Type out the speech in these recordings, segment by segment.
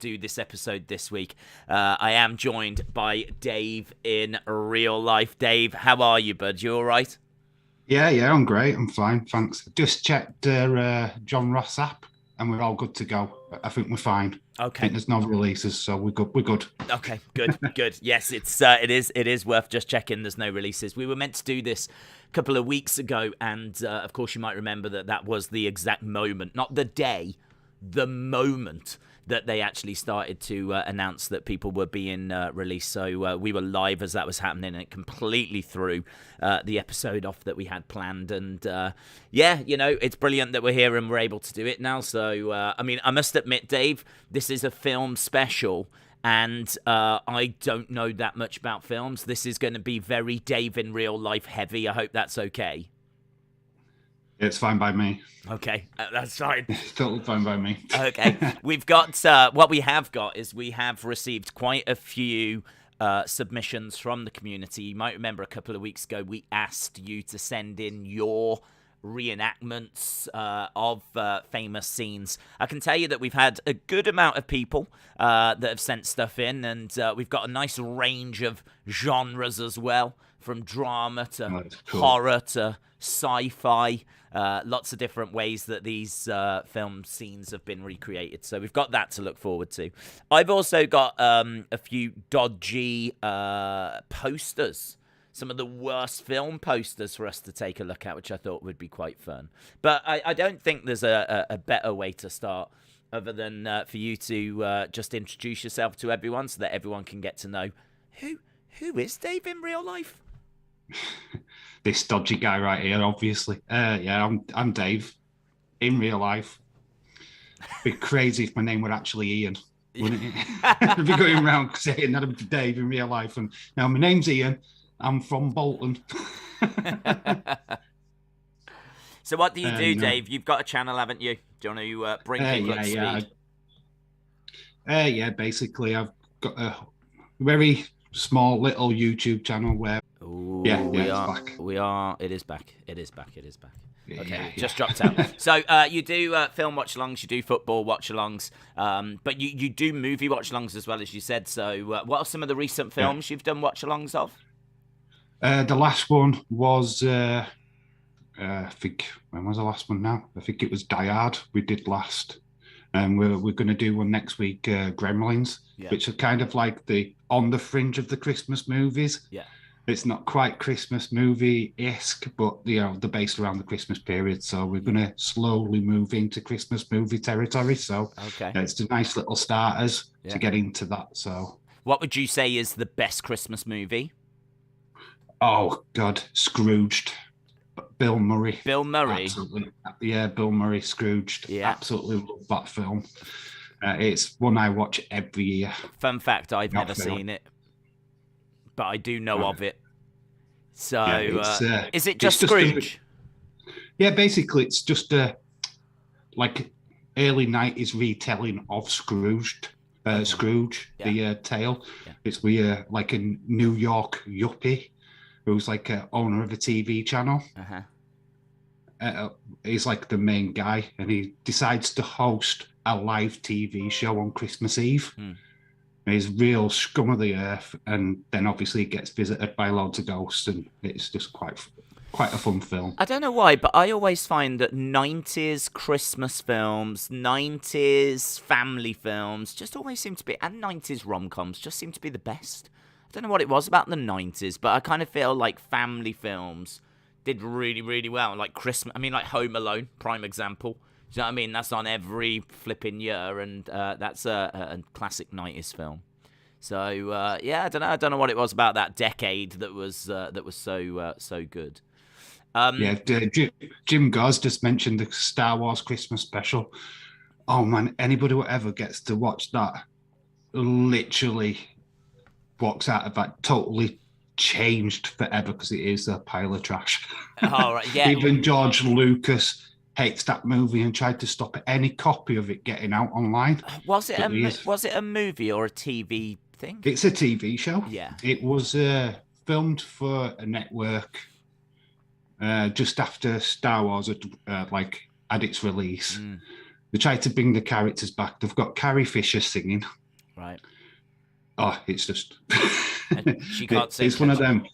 do this episode this week. I am joined by Dave in real life. Dave, how are you, bud? You all right? Yeah, I'm great. I'm fine, thanks. Just checked John Ross app, and we're all good to go. I think we're fine. I Okay. think there's no releases, so we're good. We're good. Okay, good. Yes, it is worth just checking. There's no releases. We were meant to do this a couple of weeks ago, and of course you might remember that was the exact moment, not the day, the moment that they actually started to announce that people were being released. So we were live as that was happening, and it completely threw the episode off that we had planned. And yeah, it's brilliant that we're here and we're able to do it now. So, I must admit, Dave, this is a film special. And I don't know that much about films. This is going to be very Dave in real life heavy. I hope that's okay. It's fine by me. Okay, that's fine. It's totally fine by me. Okay, we've got what we have got is we have received quite a few submissions from the community. You might remember a couple of weeks ago we asked you to send in your reenactments of famous scenes. I can tell you that we've had a good amount of people that have sent stuff in, and we've got a nice range of genres as well, from drama to horror to sci-fi. Lots of different ways that these film scenes have been recreated. So we've got that to look forward to. I've also got a few dodgy posters. Some of the worst film posters for us to take a look at, which I thought would be quite fun. But I don't think there's a better way to start other than for you to just introduce yourself to everyone so that everyone can get to know who is Dave in real life? This dodgy guy right here, obviously. I'm Dave in real life. It'd be crazy if my name were actually Ian, wouldn't it? I'd be going around saying that I'm Dave in real life. And now my name's Ian. I'm from Bolton. So what do you do, Dave? You've got a channel, haven't you? Do you want to bring people up to speed? Basically, I've got a very small little YouTube channel where... Ooh, it's back. It is back. Okay, Yeah. just dropped out. So you do film watch-alongs, you do football watch-alongs, but you do movie watch-alongs as well, as you said. So what are some of the recent films you've done watch-alongs of? The last one was, I think, when was the last one now? I think it was Die Hard we did last. And we're going to do one next week, Gremlins, which are kind of like on the fringe of the Christmas movies. Yeah. It's not quite Christmas movie-esque, but, they're based around the Christmas period. So we're going to slowly move into Christmas movie territory. So it's a nice little starters to get into that. So what would you say is the best Christmas movie? Oh, God, Scrooged. Bill Murray. Bill Murray? Absolutely. Yeah, Bill Murray, Scrooged. Yeah. Absolutely love that film. It's one I watch every year. Fun fact, I've never seen it, but I do know of it. So, is it just Scrooge? Basically, it's just a early 90s retelling of Scrooged. Scrooge, the tale. Yeah. It's like a New York yuppie who's like a owner of a TV channel. He's like the main guy, and he decides to host a live TV show on Christmas Eve. He's real scum of the earth, and then obviously he gets visited by loads of ghosts, and it's just quite a fun film. I don't know why, but I always find that 90s Christmas films, 90s family films just always seem to be, and 90s rom-coms just seem to be the best. I don't know what it was about the 90s, but I kind of feel like family films did really, really well. Like Christmas, like Home Alone, prime example. Do you know what I mean? That's on every flipping year, and that's a classic 90s film. So I don't know what it was about that decade that was so good. Jim Gause just mentioned the Star Wars Christmas special. Oh man, anybody who ever gets to watch that literally walks out of that totally changed forever, because it is a pile of trash. Oh, right, yeah. Even George Lucas hates that movie and tried to stop any copy of it getting out online. Was it a movie or a TV thing? It's a TV show. Yeah. It was filmed for a network just after Star Wars had its release. They tried to bring the characters back. They've got Carrie Fisher singing. Right. Oh, it's just... She can't sing. It's one of them.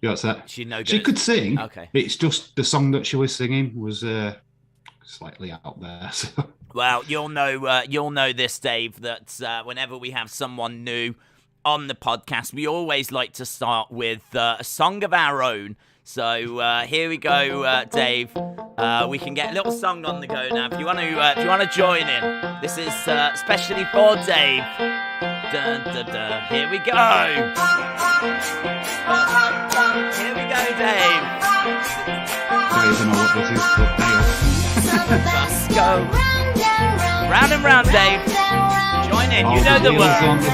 What's that? She could sing. Okay. It's just the song that she was singing was slightly out there. So. Well, you'll know this, Dave, that whenever we have someone new on the podcast, we always like to start with a song of our own. So here we go, Dave. We can get a little song on the go now. If you want to join in, this is especially for Dave. Dun, dun, dun. Here we go. Here we go, Dave. I don't know what this is, but Let's go round and round, Dave. Join in. You know the words.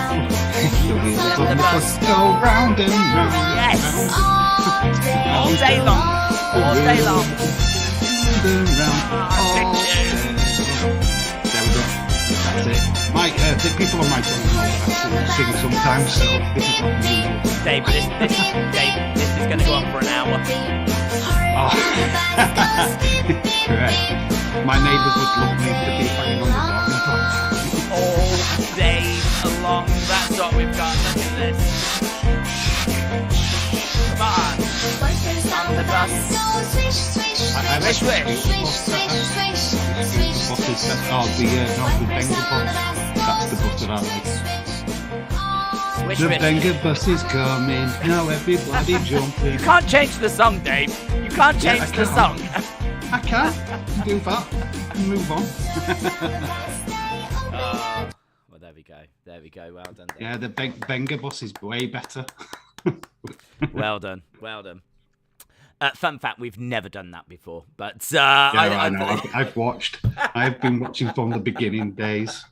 The bus go round and round. Yes. All day long. All day long. There we go. That's it. Mike, the people on my channel know I sing sometimes, so this is what I'm doing. Dave, this is going to go on for an hour. Oh. Correct. My neighbours would love me to be hanging on the door. All day long. That's what we've got. Look at this. Come on. On the bus. Swish, the Benga bus. That's the bus that I like. The Benga bus is coming. Now everybody jumping. You can't change the song, Dave. You can't change the song. I can't do that. Move on. Well, there we go. There we go. Well done, Dave. Yeah, the Benga bus is way better. Well done. Well done. Fun fact, we've never done that before, but I know. I've watched. I've been watching from the beginning days.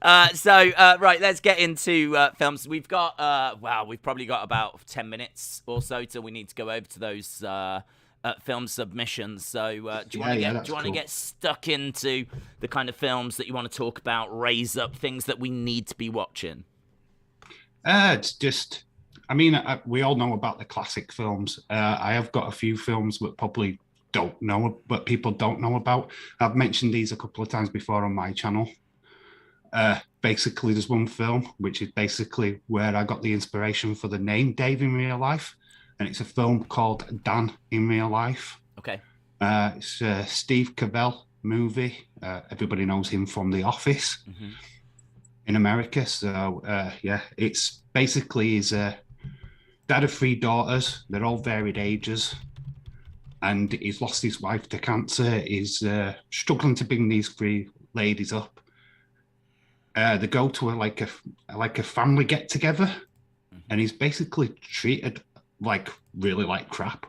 Right, let's get into films. We've got, we've probably got about 10 minutes or so till we need to go over to those film submissions. So do you want to get stuck into the kind of films that you want to talk about, raise up things that we need to be watching? It's just... I mean, we all know about the classic films. I have got a few films that probably don't know, but people don't know about. I've mentioned these a couple of times before on my channel. Basically, there's one film, which is basically where I got the inspiration for the name Dave in real life. And it's a film called Dan in real life. Okay. It's a Steve Carell movie. Everybody knows him from The Office in America. So, it's basically his... dad of 3 daughters. They're all varied ages. And he's lost his wife to cancer. He's struggling to bring these 3 ladies up. They go to a family get-together. And he's basically treated really like crap.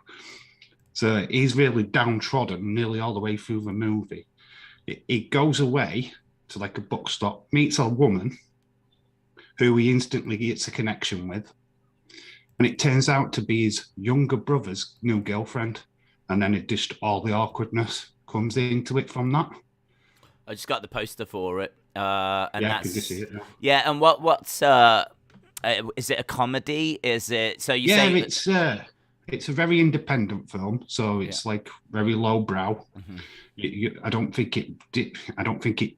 So he's really downtrodden nearly all the way through the movie. He goes away to a bookstop, meets a woman who he instantly gets a connection with. And it turns out to be his younger brother's new girlfriend. And then it just all the awkwardness comes into it from that. I just got the poster for it. And that's... Could you see it now? Yeah, and what's... is it a comedy? Is it... So you say... it's a very independent film. So it's very lowbrow. I don't think it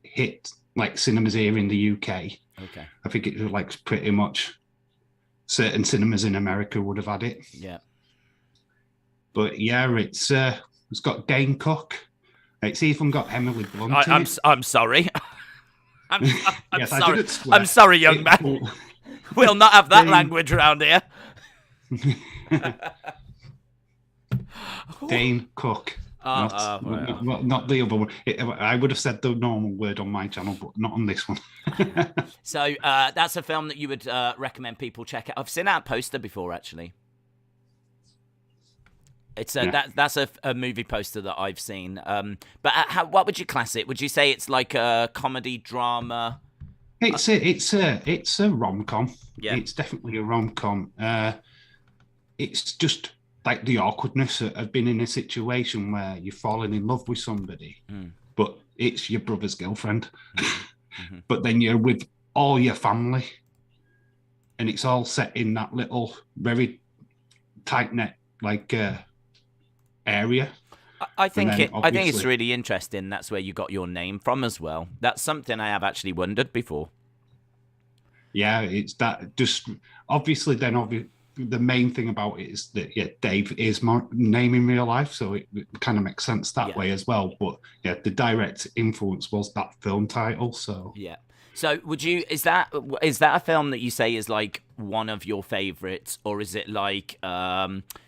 hit cinemas here in the UK. Okay. I think it was pretty much... certain cinemas in America would have had it. Yeah. But yeah, it's got Dane Cook. It's even got Emily Blunt. I'm sorry. I'm yes, sorry. I'm sorry, young man. We'll not have that language around here. Dane Cook. Not the other one. I would have said the normal word on my channel, but not on this one. So that's a film that you would recommend people check out. I've seen that poster before, actually. It's that's a movie poster that I've seen. But what would you class it? Would you say it's like a comedy drama? It's a rom-com. Yeah, it's definitely a rom-com. It's just the awkwardness of being in a situation where you're falling in love with somebody, but it's your brother's girlfriend. But then you're with all your family, and it's all set in that little, very tight-knit, area. I think then I think it's obviously- really interesting. That's where you got your name from as well. That's something I have actually wondered before. Yeah, it's that. Just obviously, then the main thing about it is that Dave is my name in real life, so it kind of makes sense that way as well. But yeah, the direct influence was that film title. So yeah. So would you is that a film that you say is like one of your favorites, or is it like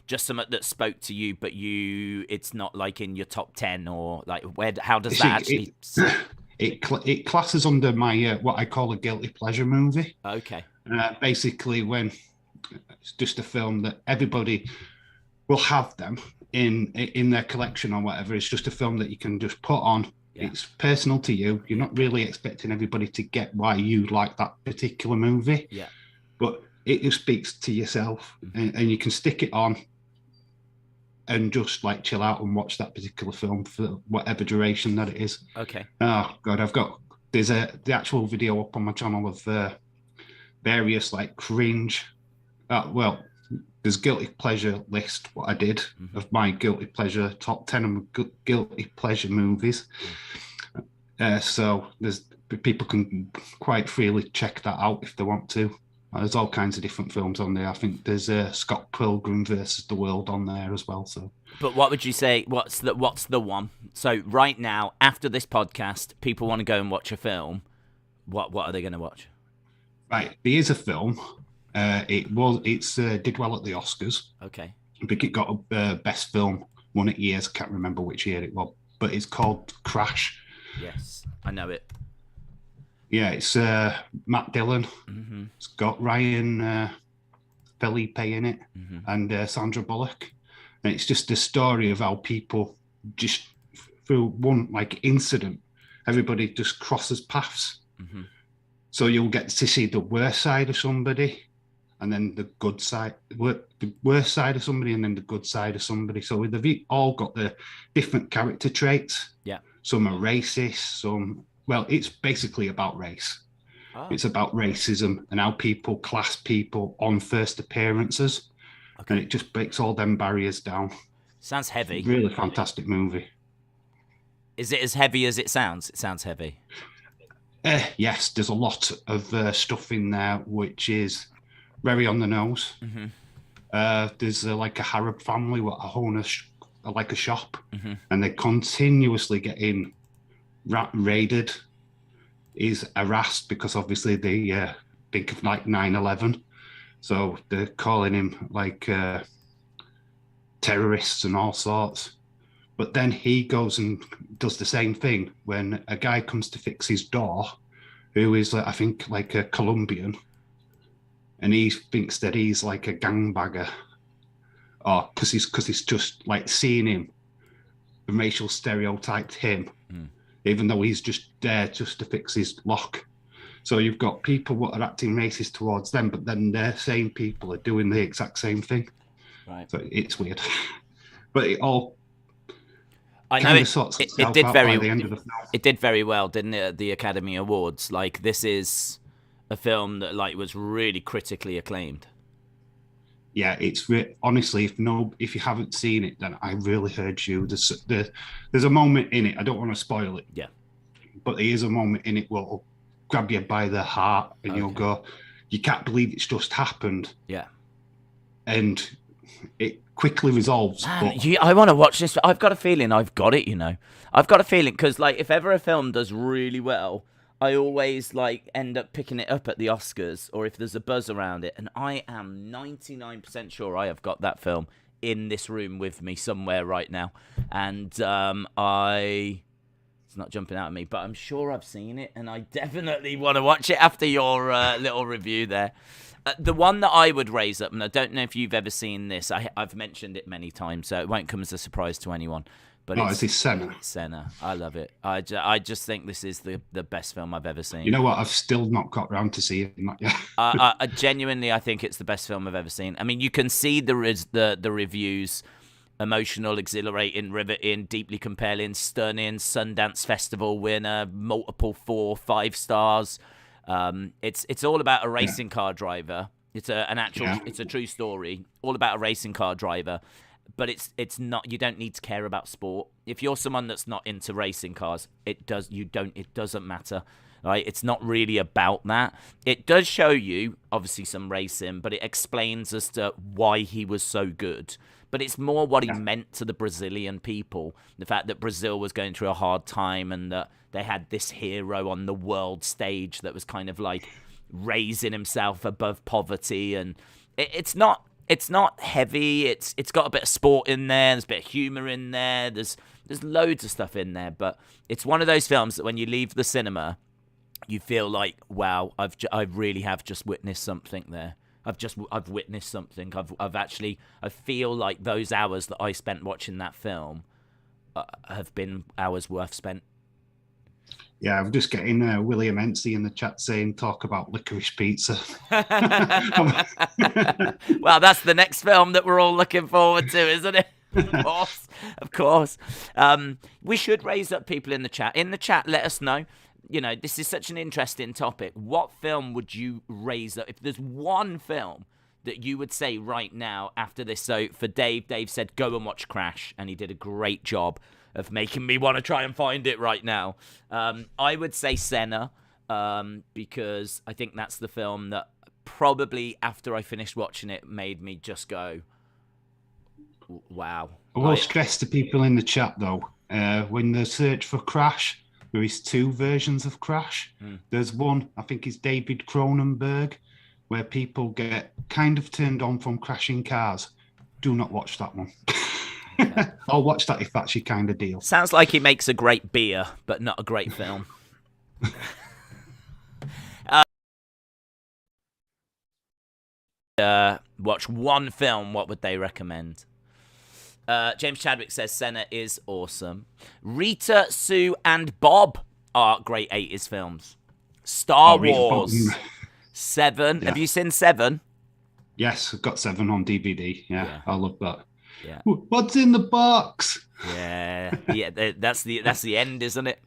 just something that spoke to you, but it's not like in your top 10, or like how does that actually? It classes under my what I call a guilty pleasure movie. Okay. Basically, when it's just a film that everybody will have them in their collection or whatever. It's just a film that you can just put on. Yeah. It's personal to you. You're not really expecting everybody to get why you like that particular movie. Yeah. But it just speaks to yourself, and you can stick it on and just like chill out and watch that particular film for whatever duration that it is. Okay. Oh God, there's the actual video up on my channel of various like cringe. There's guilty pleasure list what I did of my guilty pleasure top 10 of guilty pleasure movies. So people can quite freely check that out if they want to. There's all kinds of different films on there. I think there's Scott Pilgrim versus the World on there as well. So, but what would you say? What's the one? So right now, after this podcast, people want to go and watch a film. What are they going to watch? Right, there is a film. Did well at the Oscars. Okay. I think it got a best film one at years. I can't remember which year it was, but it's called Crash. Yes, I know it. Yeah, it's Matt Dillon. Mm-hmm. It's got Ryan Felipe in it, and Sandra Bullock. And it's just a story of how people just through one like incident, everybody just crosses paths. Mm-hmm. So you'll get to see the worst side of somebody, and then the good side, the worst side of somebody, and then the good side of somebody. So they've all got the different character traits. Yeah. Some are racist, well, it's basically about race. Oh. It's about racism and how people class people on first appearances. Okay. And it just breaks all them barriers down. Sounds heavy. Really fantastic movie. Is it as heavy as it sounds? It sounds heavy. Yes, there's a lot of stuff in there which is very on the nose. Mm-hmm. There's like a Arab family what own a shop, and they're continuously getting raided, is harassed because obviously they think of like 9/11, so they're calling him like terrorists and all sorts. But then he goes and does the same thing when a guy comes to fix his door, who is, I think, like a Colombian, and he thinks that he's like a gangbagger, or because he's just like seeing him, the racial stereotyped him, even though he's just there just to fix his lock. So you've got people what are acting racist towards them, but then their same people are doing the exact same thing. Right. So it's weird, but it all. I know it did it did very well, didn't it, at the Academy Awards? Like, this is a film that like was really critically acclaimed. Yeah, it's honestly, if you haven't seen it, then I really urge you. There's a moment in it. I don't want to spoil it. Yeah, but there is a moment in it where it'll grab you by the heart, and you'll go, "You can't believe it's just happened." Yeah, and it quickly resolves. I want to watch this. I've got a feeling I've got it, I've got a feeling, because like if ever a film does really well, I always like end up picking it up at the Oscars, or if there's a buzz around it, and I am 99% sure I have got that film in this room with me somewhere right now, and it's not jumping out at me, but I'm sure I've seen it, and I definitely want to watch it after your little review there. The one that I would raise up, and I don't know if you've ever seen this, I've mentioned it many times, so it won't come as a surprise to anyone. But it's Senna. Senna. I love it. I just think this is the best film I've ever seen. You know what? I've still not got round to seeing that yet. I genuinely, I think it's the best film I've ever seen. I mean, you can see the reviews: emotional, exhilarating, riveting, deeply compelling, stunning, Sundance Festival winner, multiple 4, 5 stars. It's all about a racing car driver. It's it's a true story, all about a racing car driver but it's not. You don't need to care about sport. If you're someone that's not into racing cars, it doesn't matter. Right? It's not really about that. It does show you, obviously, some racing, but it explains as to why he was so good. But it's more what he meant to the Brazilian people. The fact that Brazil was going through a hard time and that they had this hero on the world stage that was kind of like raising himself above poverty. And it's not heavy. It's got a bit of sport in there. There's a bit of humor in there. There's loads of stuff in there. But it's one of those films that when you leave the cinema, you feel like, wow, I really have just witnessed something there. I've witnessed something. I feel like those hours that I spent watching that film have been hours worth spent. Yeah, I'm just getting William Ency in the chat saying, talk about licorice pizza. Well, that's the next film that we're all looking forward to, isn't it? Of course. We should raise up people in the chat. In the chat, let us know. You know, this is such an interesting topic. What film would you raise up? If there's one film that you would say right now after this. So for Dave said, go and watch Crash. And he did a great job of making me want to try and find it right now. I would say Senna, because I think that's the film that probably after I finished watching it made me just go, wow. I will stress to people in the chat, though, when they search for Crash, there is two versions of Crash. There's one, I think it's David Cronenberg, where people get kind of turned on from crashing cars. Do not watch that one. Okay. I'll watch that if that's your kind of deal. Sounds like he makes a great beer, but not a great film. Watch one film, what would they recommend? James Chadwick says Senna is awesome. Rita, Sue, and Bob are great 80s films. Star Wars. Seven. Yeah. Have you seen Seven? Yes, I've got Seven on DVD. Yeah. I love that. Yeah. What's in the box? Yeah. That's the end, isn't it?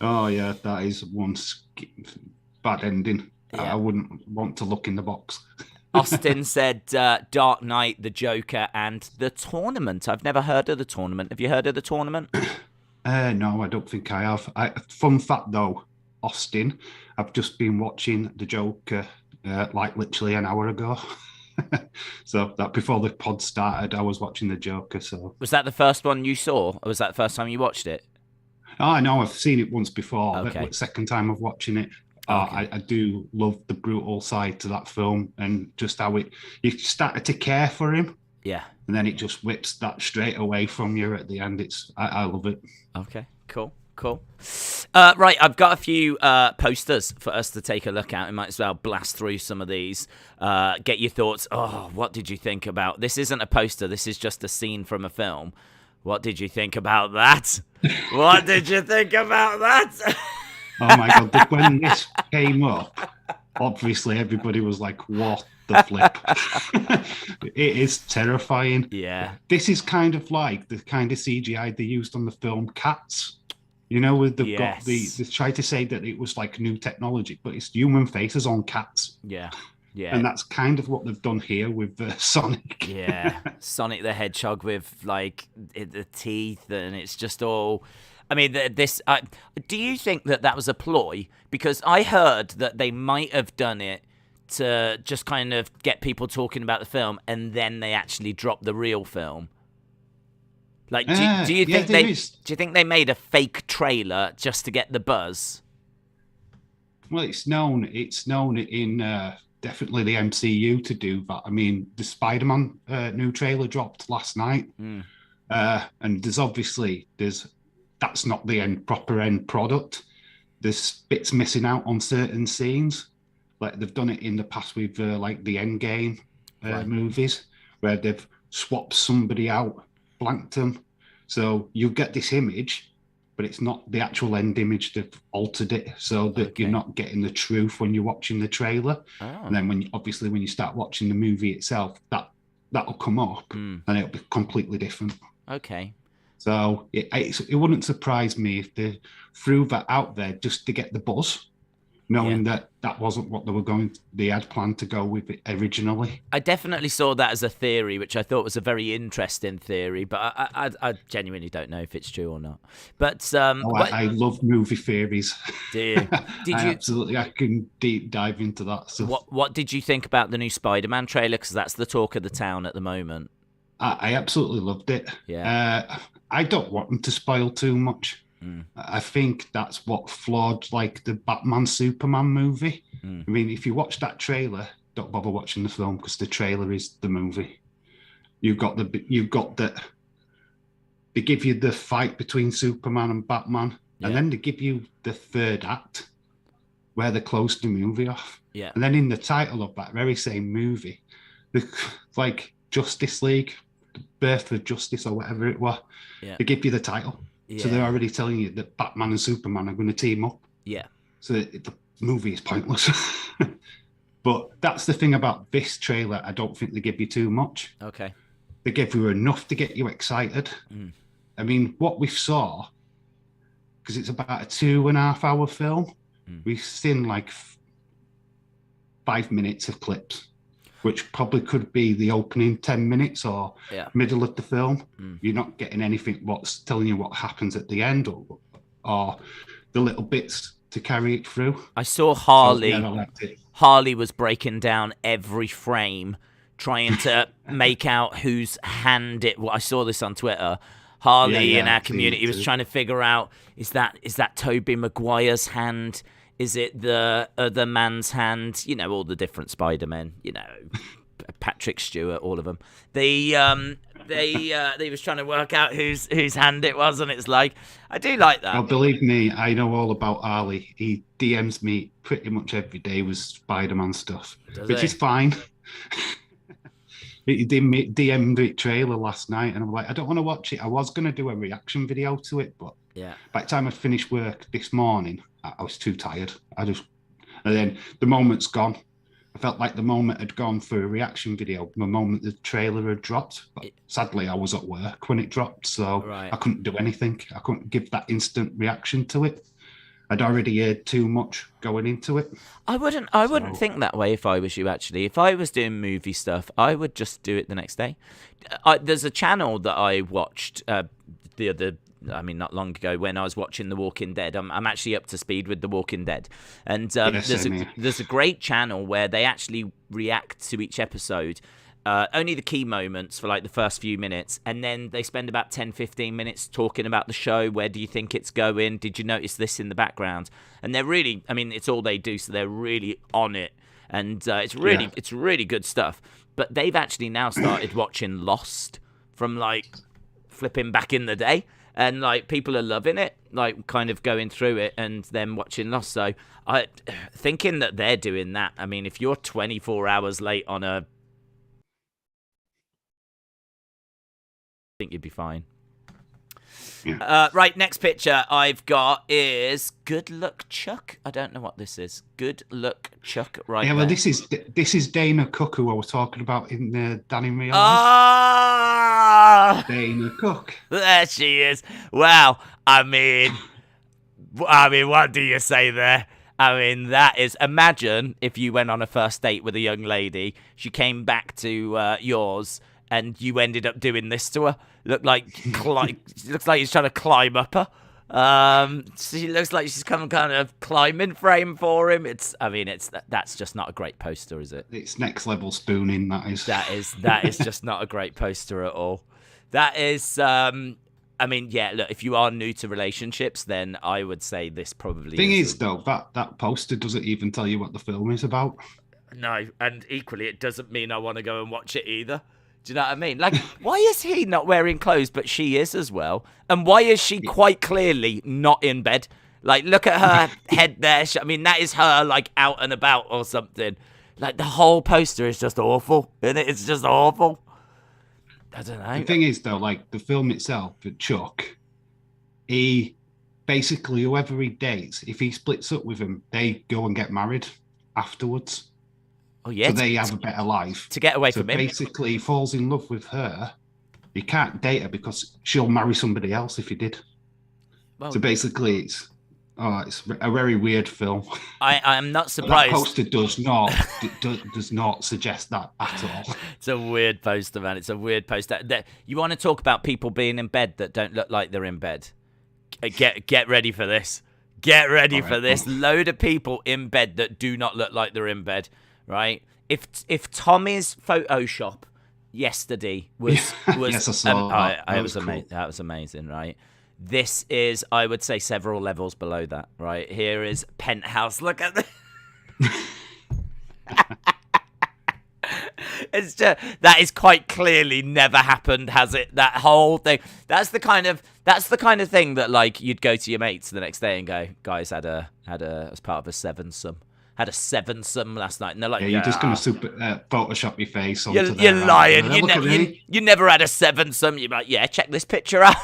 Oh yeah, that is one bad ending. Yeah. I wouldn't want to look in the box. Austin said Dark Knight, The Joker, and The Tournament. I've never heard of The Tournament. Have you heard of The Tournament? No, I don't think I have. Fun fact, though, Austin, I've just been watching The Joker like literally an hour ago. So that before the pod started, I was watching The Joker. So was that the first one you saw, or was that the first time you watched it? Oh, no, I've seen it once before. Okay. Second time of watching it. Okay. I do love the brutal side to that film and just how you started to care for him. Yeah. And then it just whips that straight away from you at the end. I love it. Okay, cool. Right, I've got a few posters for us to take a look at. We might as well blast through some of these. Get your thoughts. Oh, what did you think about... This isn't a poster. This is just a scene from a film. What did you think about that? What did you think about that? Oh my God, when this came up, obviously everybody was like, what the flip? It is terrifying. Yeah. This is kind of like the kind of CGI they used on the film Cats. You know, they've got they tried to say that it was like new technology, but it's human faces on cats. Yeah. And that's kind of what they've done here with Sonic. Yeah. Sonic the Hedgehog with like the teeth, and it's just all... I mean, do you think that was a ploy? Because I heard that they might have done it to just kind of get people talking about the film, and then they actually dropped the real film. Like, do you think they made a fake trailer just to get the buzz? Well, it's known in definitely the MCU to do that. I mean, the SpiderMan new trailer dropped last night, and that's not the proper end product. There's bits missing out on certain scenes. Like they've done it in the past with like the Endgame movies, where they've swapped somebody out, blanked them. So you get this image, but it's not the actual end image. They've altered it so that you're not getting the truth when you're watching the trailer. Oh. And then when you start watching the movie itself, that'll come up and it'll be completely different. Okay. So it wouldn't surprise me if they threw that out there just to get the buzz. knowing that that wasn't what they had planned to go with it originally. I definitely saw that as a theory, which I thought was a very interesting theory, but I genuinely don't know if it's true or not. But I love movie theories. Do you? I can deep dive into that stuff. What did you think about the new Spider-Man trailer? Because that's the talk of the town at the moment. I absolutely loved it. Yeah. I don't want them to spoil too much. I think that's what flawed like the Batman Superman movie. I mean, if you watch that trailer, don't bother watching the film because the trailer is the movie. They give you the fight between Superman and Batman, and then they give you the third act where they close the movie off. Yeah. And then in the title of that very same movie, like Justice League, the Birth of Justice or whatever it was, they give you the title. Yeah. So they're already telling you that Batman and Superman are going to team up. Yeah. So the movie is pointless. But that's the thing about this trailer. I don't think they give you too much. Okay. They give you enough to get you excited. I mean, what we saw, because it's about a 2.5 hour film, we've seen like 5 minutes of clips, which probably could be the opening 10 minutes or middle of the film. You're not getting anything what's telling you what happens at the end or the little bits to carry it through. I saw Harley. So, I liked it. Harley was breaking down every frame, trying to make out whose hand it was. I saw this on Twitter. Harley in our community was trying to figure out, is that Tobey Maguire's hand? Is it the other man's hand? You know, all the different Spider-Men, you know, Patrick Stewart, all of them. They was trying to work out whose hand it was, and it's like, I do like that. Well, believe me, I know all about Harley. He DMs me pretty much every day with Spider-Man stuff, which is fine. He DM'd the trailer last night, and I'm like, I don't want to watch it. I was going to do a reaction video to it, but by the time I finished work this morning, I was too tired. And then the moment's gone. I felt like the moment had gone for a reaction video the moment the trailer had dropped. But sadly, I was at work when it dropped, so I couldn't do anything. I couldn't give that instant reaction to it. I'd already heard too much going into it. I wouldn't think that way if I was you, actually. If I was doing movie stuff, I would just do it the next day. There's a channel that I watched not long ago when I was watching The Walking Dead. I'm actually up to speed with The Walking Dead. And there's a great channel where they actually react to each episode. Only the key moments for like the first few minutes, and then they spend about 10-15 minutes talking about the show. Where do you think it's going? Did you notice this in the background? And they're really, I mean, it's all they do, so they're really on it, and it's really good stuff. But they've actually now started watching Lost from like flipping back in the day, and like people are loving it, like kind of going through it and then watching Lost. So I thinking that they're doing that. I mean, if you're 24 hours late on I think you'd be fine. Yeah. Right, next picture I've got is Good Luck Chuck. I don't know what this is. Good Luck Chuck, right? Yeah, well, this is Dana Cook, who I was talking about in the Danny Real. Ah, Dana Cook. There she is. Wow. I mean, what do you say there? I mean, that is. Imagine if you went on a first date with a young lady, she came back to yours, and you ended up doing this to her. Looks like he's trying to climb up her. She looks like she's kind of climbing frame for him. That's just not a great poster, is it? It's next level spooning. That is just not a great poster at all. That is. Look, if you are new to relationships, then I would say this probably. Thing is, though, that poster doesn't even tell you what the film is about. No, and equally, it doesn't mean I want to go and watch it either. Do you know what I mean? Like, why is he not wearing clothes, but she is as well? And why is she quite clearly not in bed? Like, look at her head there. I mean, that is her, like, out and about or something. Like, the whole poster is just awful, isn't it? It's just awful. I don't know. The thing is, though, like, the film itself, for Chuck, he basically, whoever he dates, if he splits up with him, they go and get married afterwards. Oh, yeah. So they have a better life. To get away from him. Basically, he falls in love with her. He can't date her because she'll marry somebody else if he did. Well, so basically, Oh, it's a very weird film. I'm not That surprised. poster does not suggest that at all. It's a weird poster, man. It's a weird poster. You want to talk about people being in bed that don't look like they're in bed? Get ready for this. Get ready for this. Load of people in bed that do not look like they're in bed, right? If Tommy's Photoshop yesterday was Yes, I saw that. that was amazing. Cool. That was amazing, right? This is, I would say, several levels below that, right? Here is Penthouse. Look at this. It's just, that is quite clearly never happened, has it? That whole thing. That's the kind of thing that, like, you'd go to your mates the next day and go, guys, had a as part of a sevensome. Had a sevensome last night, and they're like, "Yeah, you're just gonna Photoshop your face onto You're lying. You never had a sevensome." You're like, "Yeah, check this picture out."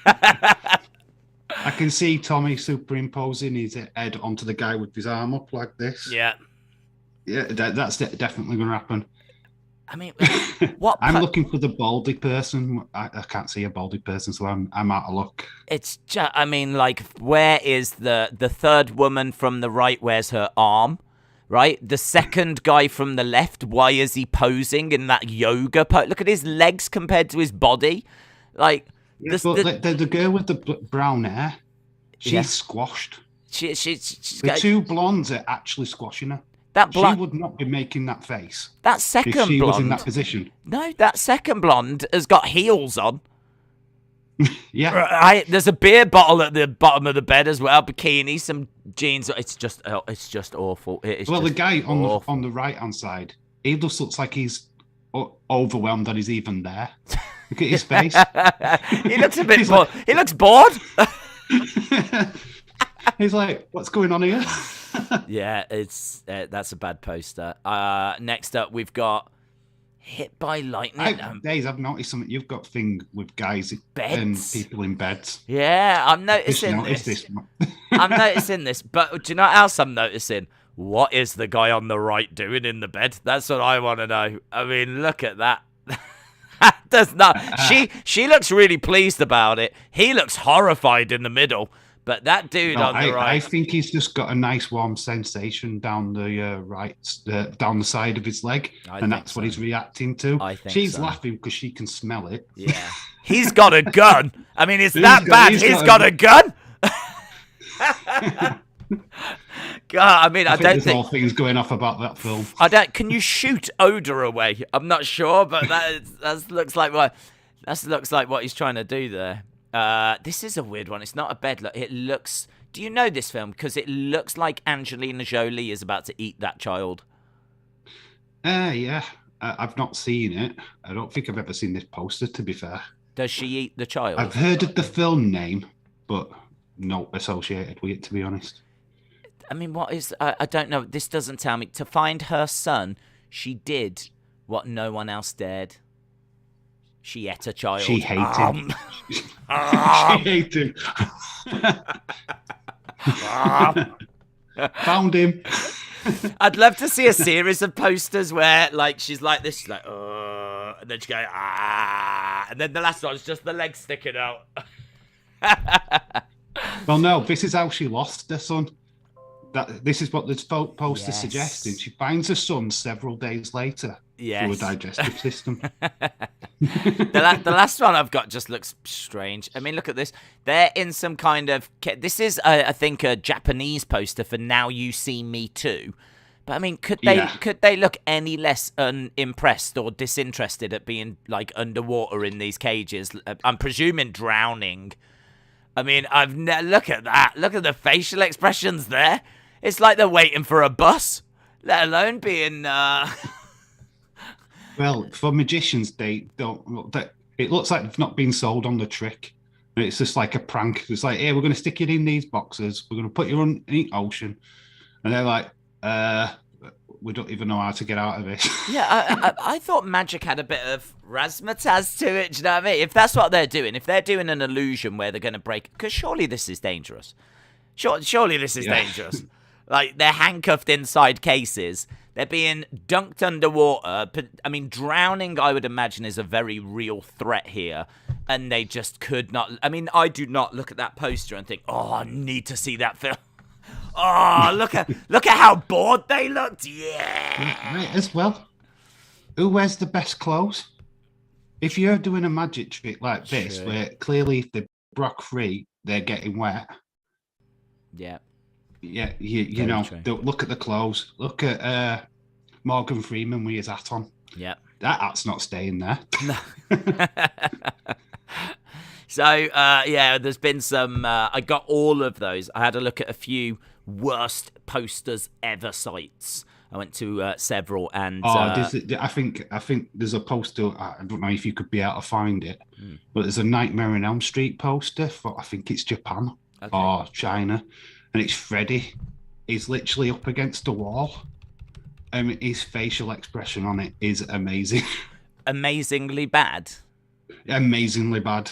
I can see Tommy superimposing his head onto the guy with his arm up like this. Yeah, that's definitely going to happen. I mean, what? I'm looking for the baldy person. I can't see a baldy person, so I'm out of luck. It's just, I mean, like, where is the third woman from the right? Where's her arm? Right, the second guy from the left. Why is he posing in that yoga pose? Look at his legs compared to his body. Like, the girl with the brown hair, she's squashed. She's the two blondes are actually squashing her. She would not be making that face. That second if she blonde was in that position. No, that second blonde has got heels on. Yeah. Right, there's a beer bottle at the bottom of the bed as well. Bikini, some jeans. It's just awful. The guy on the right hand side, he just looks like he's overwhelmed that he's even there. Look at his face. He looks a bit bored. He looks bored. He's like, what's going on here? Yeah, that's a bad poster. Next up, we've got Hit by Lightning. Daze, I've noticed something. You've got thing with guys and people in beds. Yeah, I'm noticing this. I'm noticing this. But do you know what else I'm noticing? What is the guy on the right doing in the bed? That's what I want to know. I mean, look at that. Does not. She looks really pleased about it. He looks horrified in the middle. But that dude on the right, I think he's just got a nice warm sensation down the down the side of his leg, and that's what he's reacting to. She's laughing because she can smell it. Yeah, he's got a gun. I mean, it's that bad. He's got a gun. God, I mean, I don't think there's all things going off about that film. Can you shoot odor away? I'm not sure, but that looks like what he's trying to do there. This is a weird one. It's not a bed. It looks. Do you know this film? Because it looks like Angelina Jolie is about to eat that child. Yeah. I've not seen it. I don't think I've ever seen this poster, to be fair. Does she eat the child? I've heard of the film name, but not associated with it, to be honest. I mean, what is... I don't know. This doesn't tell me. To find her son, she did what no one else dared. She ate a child. She hated him. She hated him. Found him. I'd love to see a series of posters where, like, she's like this, she's like, and then she goes, and then the last one's just the legs sticking out. Well, no, this is how she lost her son. This is what this poster suggesting. She finds her son several days later through a digestive system. The last one I've got just looks strange. I mean, look at this. They're in some kind of... This is, I think, a Japanese poster for Now You See Me Too. But, I mean, could they look any less unimpressed or disinterested at being, like, underwater in these cages? I'm presuming drowning. I mean, look at that. Look at the facial expressions there. It's like they're waiting for a bus, let alone being... Well, for magicians, they don't. It looks like they've not been sold on the trick. It's just like a prank. It's like, hey, we're going to stick you in these boxes. We're going to put you in the ocean. And they're like, we don't even know how to get out of it. Yeah, I thought magic had a bit of razzmatazz to it. Do you know what I mean? If that's what they're doing, if they're doing an illusion where they're going to break... Because surely this is dangerous. Surely this is dangerous. Like, they're handcuffed inside cases. They're being dunked underwater. I mean, drowning, I would imagine, is a very real threat here. And they just could not. I mean, I do not look at that poster and think, oh, I need to see that film. Oh, look at how bored they looked. Yeah. Right, as well. Who wears the best clothes? If you're doing a magic trick like this, where clearly if they broke free, they're getting wet. Yeah. Yeah, you know, look at the clothes. Look at Morgan Freeman with his hat on. Yeah. That hat's not staying there. No. So, yeah, there's been some... I got all of those. I had a look at a few worst posters ever sites. I went to several and... I think there's a poster, I don't know if you could be able to find it, but there's a Nightmare on Elm Street poster for, I think it's Japan or China, and it's Freddy. He's literally up against the wall. His facial expression on it is amazing. Amazingly bad? Amazingly bad.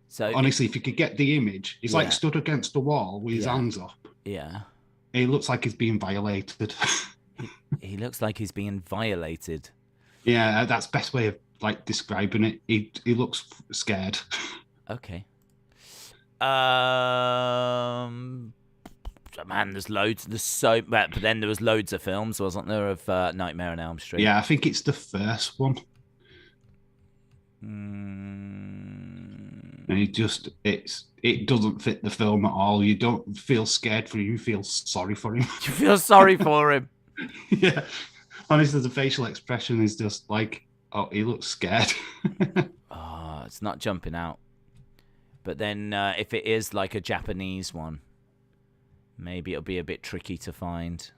So honestly, if you could get the image, he's like stood against the wall with his hands up. Yeah. He looks like he's being violated. He looks like he's being violated. Yeah, that's the best way of like describing it. He looks scared. Okay. Man, there's loads. But then there was loads of films, wasn't there, of Nightmare on Elm Street? Yeah, I think it's the first one. And it doesn't fit the film at all. You don't feel scared for him. You feel sorry for him. You feel sorry for him. Yeah. Honestly, the facial expression is just like, oh, he looks scared. Oh, it's not jumping out. But then if it is like a Japanese one, maybe it'll be a bit tricky to find.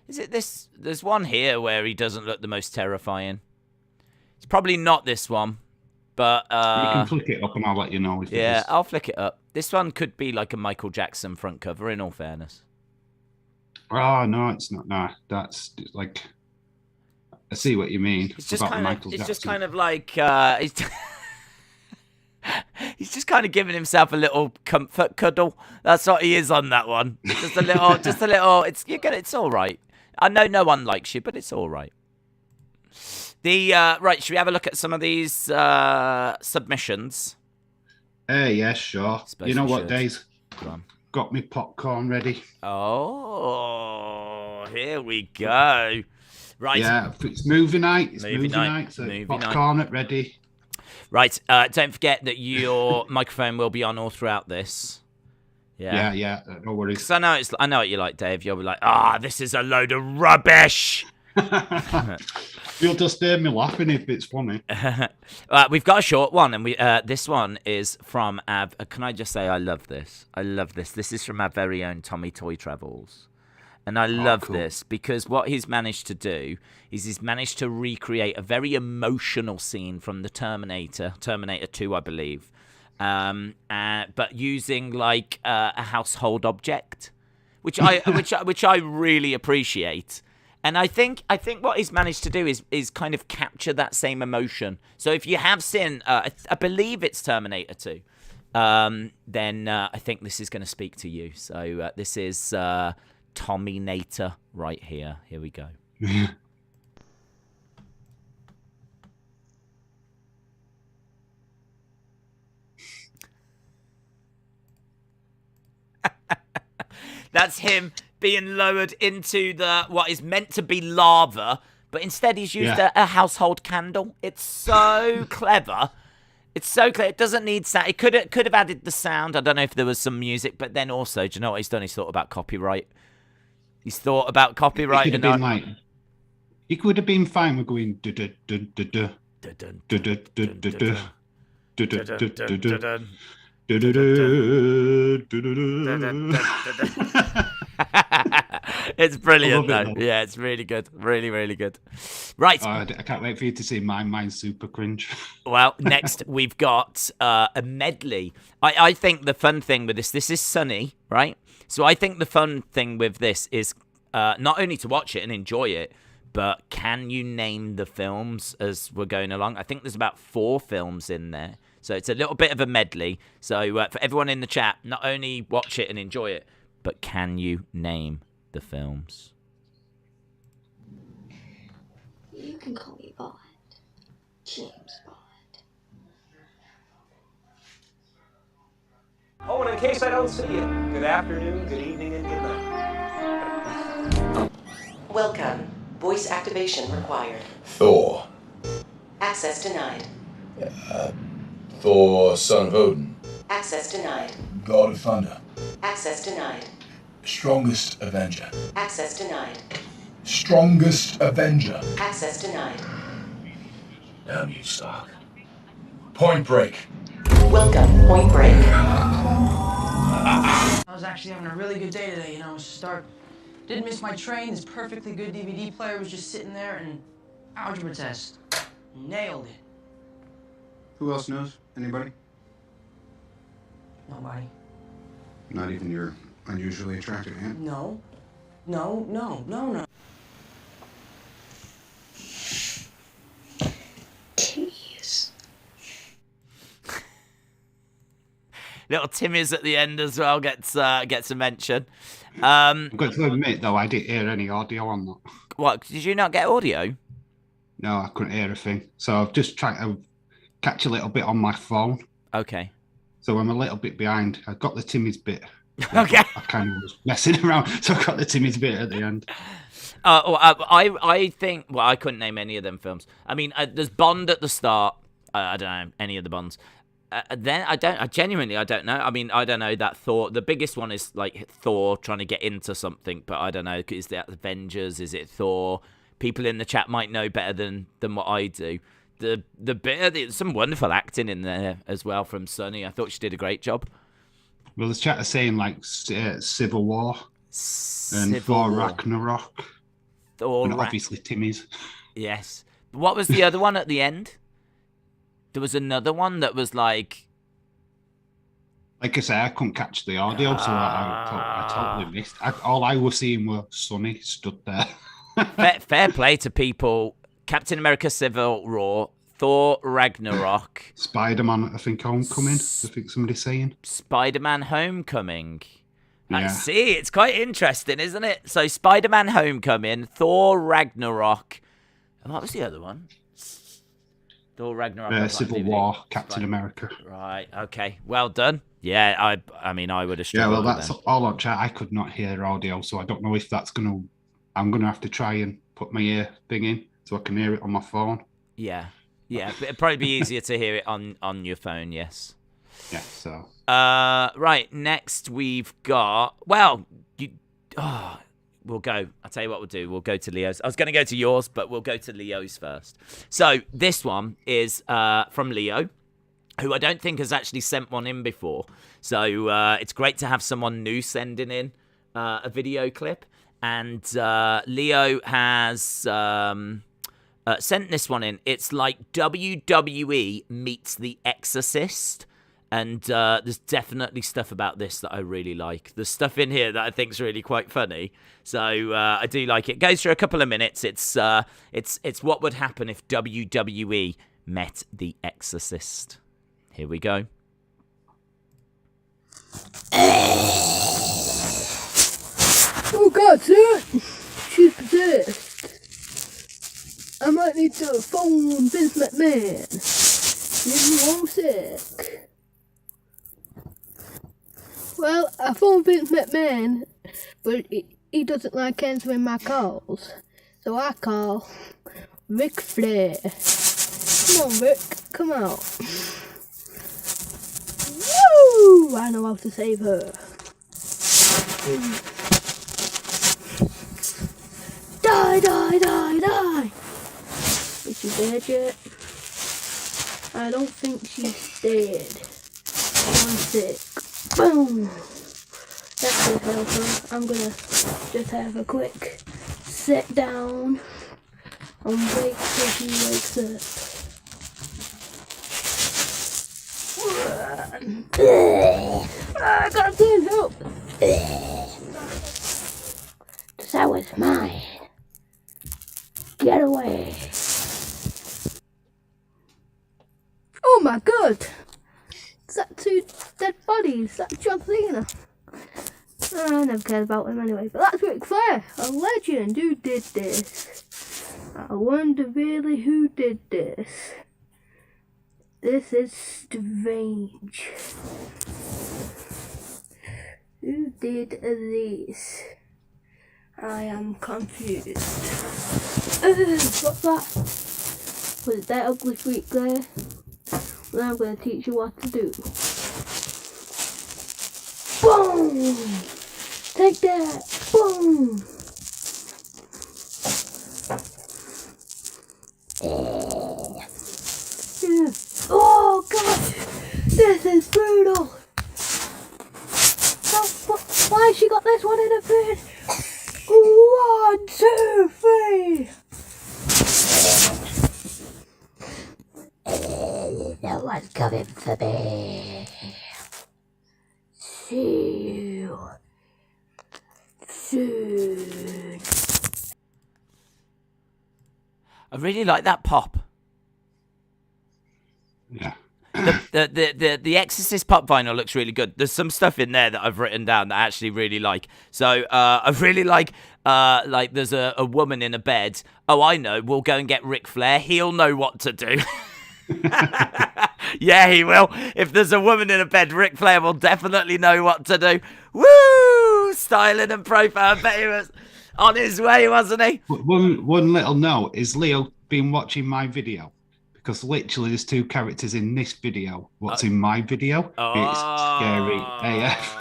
Is it this? There's one here where he doesn't look the most terrifying. It's probably not this one. But you can flick it up and I'll let you know. I'll flick it up. This one could be like a Michael Jackson front cover, in all fairness. Oh, no, it's not. No, that's like... I see what you mean. It's just kind of like... he's just kind of giving himself a little comfort cuddle. That's what he is on that one. Just a little... It's all right. I know no one likes you, but it's all right. Right, should we have a look at some of these submissions? Yeah, sure. You know what, Daze? Go on. Got me popcorn ready. Oh, here we go. Right. Yeah, it's movie night. So popcorn at ready. Right, don't forget that your microphone will be on all throughout this. Yeah, no worries. Because I know what you like, Dave. You'll be like, this is a load of rubbish. You'll just hear me laughing if it's funny. We've got a short one, and this one is from can I just say I love this? I love this. This is from our very own Tommy Toy Travels. And I love this because what he's managed to do is he's managed to recreate a very emotional scene from the Terminator 2, I believe, but using like a household object, which I really appreciate. And I think what he's managed to do is kind of capture that same emotion. So if you have seen, I believe it's Terminator 2, then I think this is going to speak to you. So this is Tommy Nator right here. Here we go. That's him being lowered into what is meant to be lava, but instead he's used a household candle. It's so clever. It's so clever. It doesn't need sound. It could have added the sound. I don't know if there was some music, but then also, do you know what he's done? He's thought about copyright. He's thought about copyright. He could have been fine with going It's brilliant, though. Yeah, it's really good. Really, really good. Right. I can't wait for you to see mine. Mine's super cringe. Well, next we've got a medley. I think the fun thing with this is Sunny, right? So I think the fun thing with this is not only to watch it and enjoy it, but can you name the films as we're going along? I think there's about 4 films in there. So it's a little bit of a medley. So for everyone in the chat, not only watch it and enjoy it, but can you name the films? can call me Bond. James Bond. Oh, and in case I don't see you, good afternoon, good evening, and good night. Welcome. Voice activation required. Thor. Access denied. Thor, son of Odin. Access denied. God of Thunder. Access denied. Strongest Avenger. Access denied. Strongest Avenger. Access denied. Damn you, Stark. Point Break. Welcome. Point Break. I was actually having a really good day today, Didn't miss my train, this perfectly good DVD player was just sitting there, and algebra test. Nailed it. Who else knows? Anybody? Nobody. Not even your unusually attractive aunt? No. Jeez. Little Timmy's at the end as well gets a mention. I've got to admit, though, I didn't hear any audio on that. What, did you not get audio? No, I couldn't hear a thing. So I've just tried to catch a little bit on my phone. Okay. So I'm a little bit behind. I got the Timmy's bit. Okay. I kind of was messing around, so I got the Timmy's bit at the end. I think, well, I couldn't name any of them films. I mean, there's Bond at the start. I don't know any of the Bonds. Then I genuinely don't know. I mean, I don't know that Thor. The biggest one is like Thor trying to get into something, but I don't know. Is that Avengers? Is it Thor? People in the chat might know better than what I do. The bit, some wonderful acting in there as well from Sunny. I thought she did a great job. Well, there's chat saying like Civil War and Thor Ragnarok. Thor, and obviously Timmy's. Yes. What was the other one at the end? There was another one that was like I say, I couldn't catch the audio, so I totally missed. All I was seeing was Sonny stood there. fair play to people. Captain America Civil War, Thor Ragnarok, SpiderMan, I think Homecoming. I think somebody's saying SpiderMan Homecoming. Yeah. I see, it's quite interesting, isn't it? So Spider-Man Homecoming, Thor Ragnarok, and what was the other one? Thor Ragnarok. Civil War, Captain America. Right. Okay. Well done. Yeah. I mean, I would have struggled. Yeah. Well, that's all on chat. I could not hear audio, so I don't know if that's gonna. I'm gonna have to try and put my ear thing in so I can hear it on my phone. Yeah. Yeah. But it'd probably be easier to hear it on your phone. Yes. Yeah. So. Right. Next, we've got. Well, we'll go. I'll tell you what we'll do. We'll go to Leo's. I was going to go to yours, but we'll go to Leo's first. So this one is from Leo, who I don't think has actually sent one in before. So it's great to have someone new sending in a video clip. And Leo has sent this one in. It's like WWE meets The Exorcist. And there's definitely stuff about this that I really like. There's stuff in here that I think is really quite funny. So I do like it. It goes for a couple of minutes. It's what would happen if WWE met The Exorcist. Here we go. Oh God, sir! She's possessed. I might need to phone Vince McMahon. Give me 1 sec. Well, I phoned Vince McMahon, but he doesn't like answering my calls. So I call Ric Flair. Come on, Rick, come out. Woo! I know how to save her. Die, die, die, die! Is she dead yet? I don't think she's dead. 1 sec. Boom! That should help her. I'm gonna just have a quick sit down and wait till she wakes up. I can't help! That was mine. Get away. Oh my God! Is that 2 dead bodies? That's John Cena. I never cared about him anyway. But that's Ric Flair, a legend who did this. I wonder really who did this. This is strange. Who did this? I am confused. What's that? Was it that ugly freak there? Well, I'm going to teach you what to do. Boom! Take that! Boom! Oh gosh! This is brutal! Why has she got this one in her bed? 1, 2, 3! No one's coming for me. See you soon. I really like that pop. Yeah. The Exorcist pop vinyl looks really good. There's some stuff in there that I've written down that I actually really like. So I really like there's a woman in a bed. Oh, I know. We'll go and get Ric Flair. He'll know what to do. Yeah, he will. If there's a woman in a bed, Ric Flair will definitely know what to do. Woo! Styling and profile. I bet he was on his way, wasn't he? One little note, is Leo been watching my video? Because literally there's 2 characters in this video. What's in my video? It's scary AF.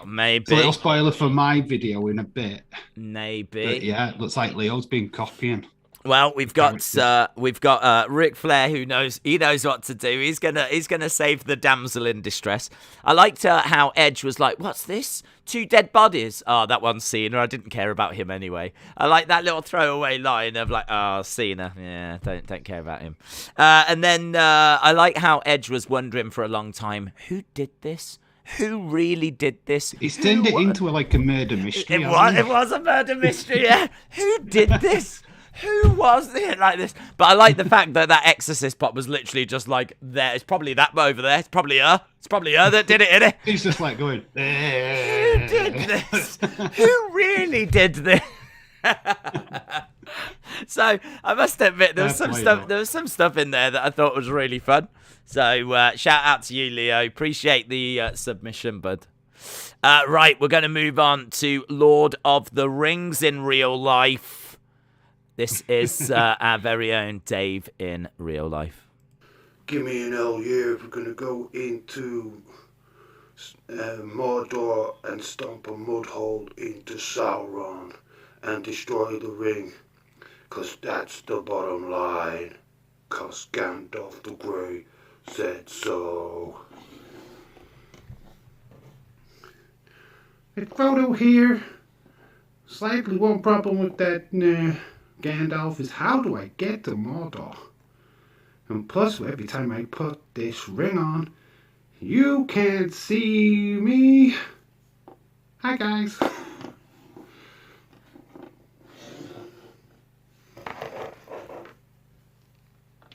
Maybe. It's a little spoiler for my video in a bit. Maybe. But yeah, it looks like Leo's been copying. Well, we've got Ric Flair who knows what to do. He's gonna save the damsel in distress. I liked how Edge was like, "What's this? 2 dead bodies." Oh, that one's Cena. I didn't care about him anyway. I like that little throwaway line of like, "Oh, Cena. Yeah, don't care about him." And then I like how Edge was wondering for a long time, who did this? Who really did this? It's turned it into a murder mystery. It was a murder mystery. Yeah, who did this? Who was it like this? But I like the fact that Exorcist pop was literally just like there. It's probably that over there. It's probably her. It's probably her that did it, innit? He's just like going, who did this? Who really did this? So I must admit there was some stuff in there that I thought was really fun. So shout out to you, Leo. Appreciate the submission, bud. Right, we're going to move on to Lord of the Rings in real life. This is our very own Dave in real life. Give me an L here if we're going to go into Mordor and stomp a mud hole into Sauron and destroy the ring. 'Cause that's the bottom line. 'Cause Gandalf the Grey said so. A photo here. Slightly one problem with that Gandalf is how do I get to Mordor? And plus, every time I put this ring on, you can't see me. Hi, guys.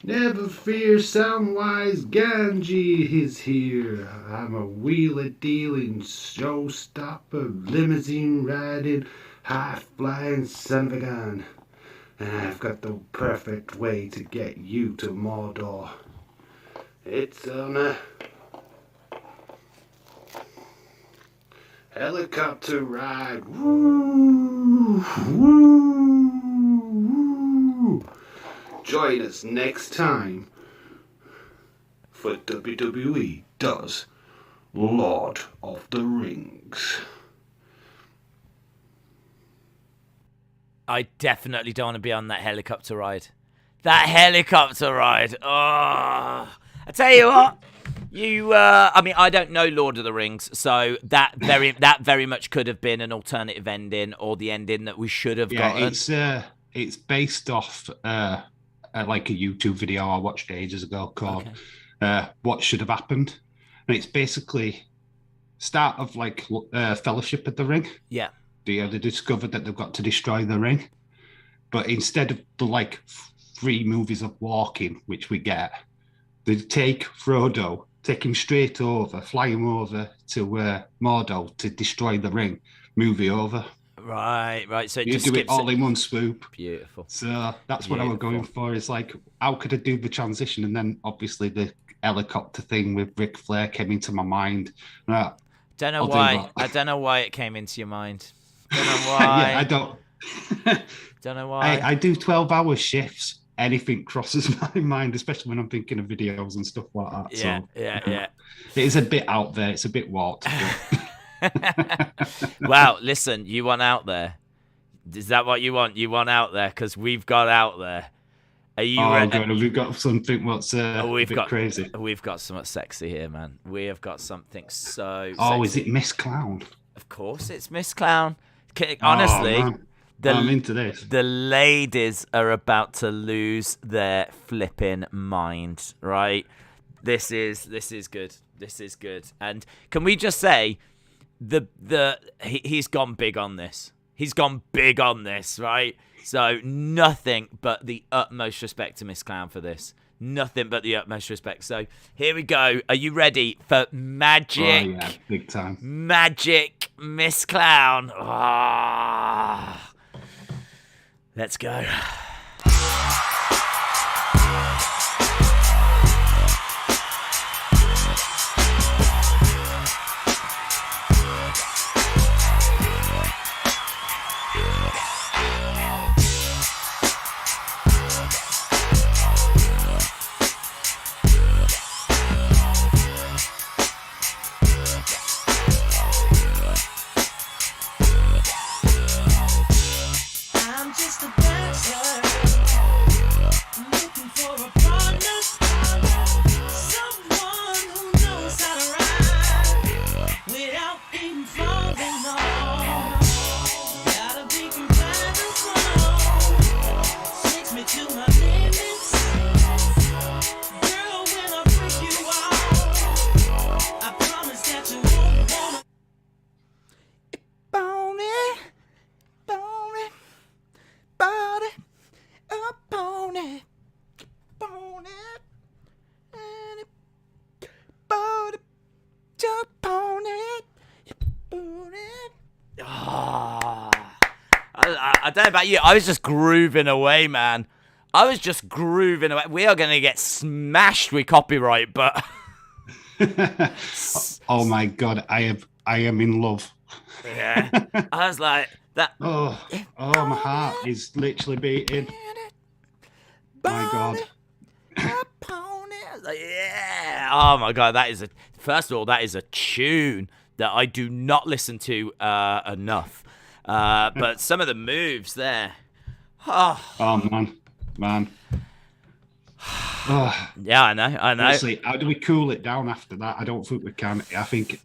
Never fear, Samwise Ganji is here. I'm a wheeler-dealing, showstopper, limousine-riding, high-flying son of a gun. And I've got the perfect way to get you to Mordor. It's on a helicopter ride. Woo! Woo! Woo! Join us next time for WWE Does Lord of the Rings. I definitely don't want to be on that helicopter ride. That helicopter ride. Oh, I tell you what. I mean, I don't know Lord of the Rings, so that very much could have been an alternative ending or the ending that we should have gotten. It's based off like a YouTube video I watched ages ago called "What Should Have Happened," and it's basically start of like Fellowship of the Ring. Yeah. They discovered that they've got to destroy the ring, but instead of the 3 movies of walking, which we get, they take Frodo, take him straight over, fly him over to Mordor to destroy the ring, movie over. Right. So it You just do it skips all in one swoop. Beautiful. So that's what I was going for. Is like, how could I do the transition? And then obviously the helicopter thing with Ric Flair came into my mind. Don't know why. I don't know why it came into your mind. Don't know why. Yeah, I don't. Don't know why. I do 12-hour shifts. Anything crosses my mind, especially when I'm thinking of videos and stuff like that. Yeah. It is a bit out there. It's a bit warped. Wow, listen, you want out there? Is that what you want? You want out there? Because we've got out there. Are you ready? God, we've got something what's a bit crazy. We've got something sexy here, man. We have got something so Oh, sexy. is it Miss Clown? Of course it's Miss Clown. Honestly, I'm into this. The ladies are about to lose their flipping mind, right? This is good. This is good. And can we just say he's gone big on this. He's gone big on this, right? So nothing but the utmost respect to Miss Clown for this. Nothing but the utmost respect. So here we go. Are you ready for magic? Oh, yeah, big time. Magic Miss Clown. Let's go. I don't know about you. I was just grooving away, man. I was just grooving away. We are going to get smashed with copyright, but... Oh, my God. I am in love. Yeah. I was like... that. Oh, my heart is literally beating. My God. Like, yeah. Oh, my God. That is first of all, that is a tune that I do not listen to enough. But some of the moves there. Oh man. Oh. Yeah, I know. Honestly, how do we cool it down after that? I don't think we can. I think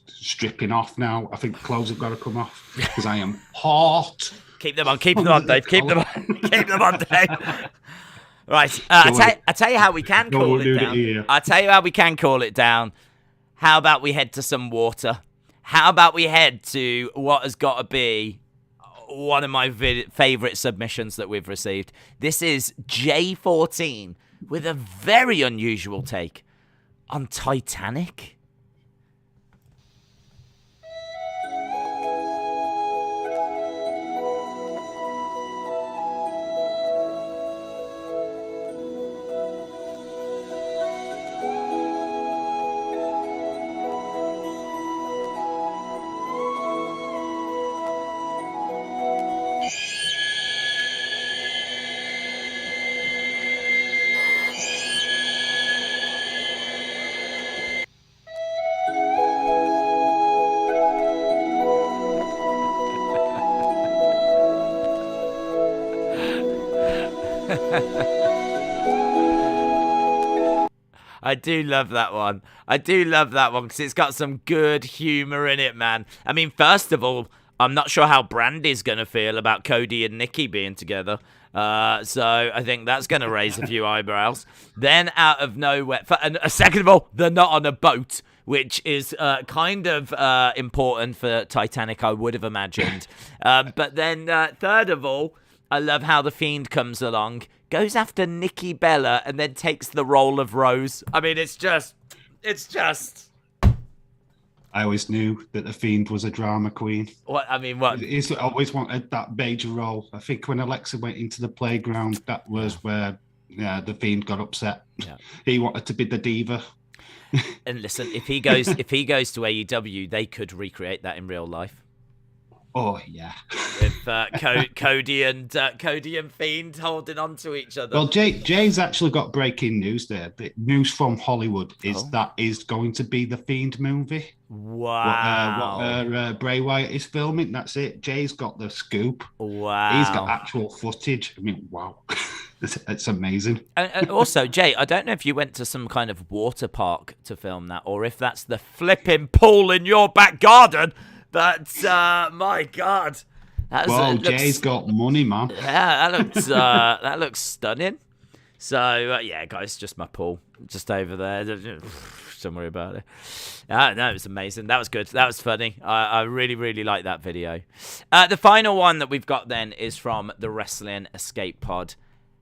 stripping off now. I think clothes have got to come off because I am hot. Keep them on, Dave. Keep them on, Dave. Right. I tell you how we can cool it down. I'll tell you how we can cool it down. How about we head to some water? How about we head to what has got to be one of my favorite submissions that we've received? This is J14 with a very unusual take on Titanic. I do love that one. Because it's got some good humor in it, man. I mean, first of all, I'm not sure how Brandy's going to feel about Cody and Nikki being together. So I think that's going to raise a few eyebrows. Then out of nowhere, and second of all, they're not on a boat, which is kind of important for Titanic, I would have imagined. But then third of all, I love how the Fiend comes along, goes after Nikki Bella, and then takes the role of Rose. I mean, it's just I always knew that the Fiend was a drama queen. What I mean, what? He's always wanted that major role. I think when Alexa went into the playground, that was where the Fiend got upset. Yeah. He wanted to be the diva. And listen, if he goes to AEW, they could recreate that in real life. Oh yeah. With Cody and Fiend holding on to each other. Well, Jay's actually got breaking news there. The news from Hollywood is that is going to be the Fiend movie. Wow. What Bray Wyatt is filming. That's it. Jay's got the scoop. Wow. He's got actual footage. I mean, wow. It's amazing. And also, Jay, I don't know if you went to some kind of water park to film that, or if that's the flipping pool in your back garden. But my God, Jay's got money, man. Yeah, that looks stunning. So yeah, guys, just my pool, just over there. Don't worry about it. No, it was amazing. That was good. That was funny. I really, really like that video. The final one that we've got then is from the Wrestling Escape Pod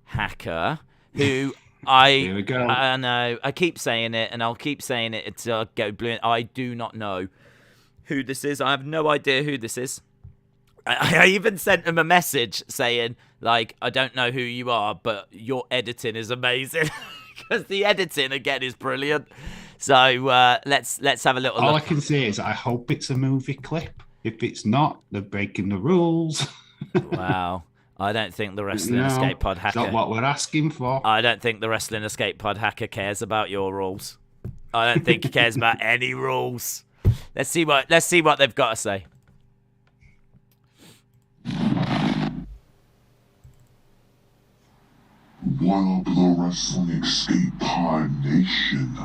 hacker, who Here we go. I know I keep saying it, and I'll keep saying it until I go blue. I do not know who this is. I have no idea who this is. I even sent him a message saying, like, I don't know who you are, but your editing is amazing. Because the editing, again, is brilliant. So let's have a little All look. I can say is I hope it's a movie clip. If it's not, they're breaking the rules. Wow. I don't think the Wrestling Escape Pod hacker... That's not what we're asking for. I don't think the Wrestling Escape Pod hacker cares about your rules. I don't think he cares about any rules. Let's see what they've got to say. What up, the Wrestling Escape Pod Nation?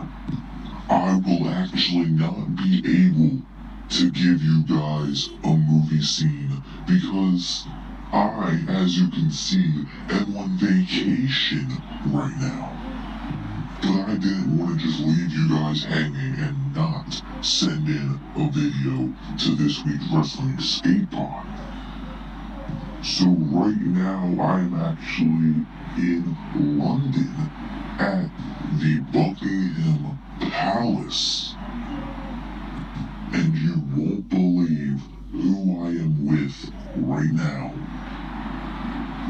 I will actually not be able to give you guys a movie scene because I, as you can see, am on vacation right now. But I didn't want to just leave you guys hanging and not send in a video to this week's Wrestling Escape Pod. So right now I'm actually in London at the Buckingham Palace. And you won't believe who I am with right now.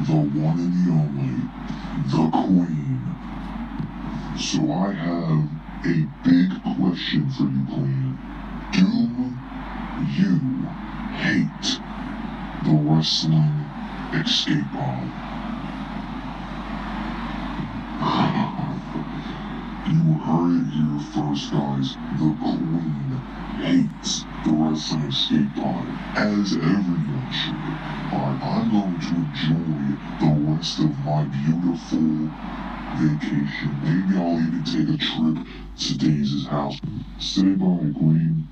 The one and the only, the Queen. So I have a big question for you, Queen. Do you hate the Wrestling Escape Pod? You heard it here first, guys. The Queen hates the Wrestling Escape Pod, as everyone should. I'm going to enjoy the rest of my beautiful vacation. Maybe I'll even take a trip to Daze's house. Say bye, Queen.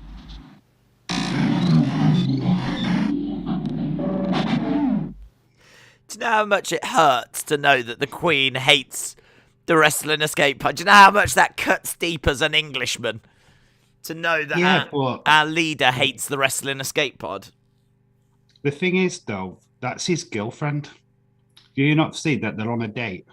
Do you know how much it hurts to know that the Queen hates the Wrestling Escape Pod? Do you know how much that cuts deep as an Englishman? To know that our leader hates the Wrestling Escape Pod. The thing is, though, that's his girlfriend. Do you not see that they're on a date?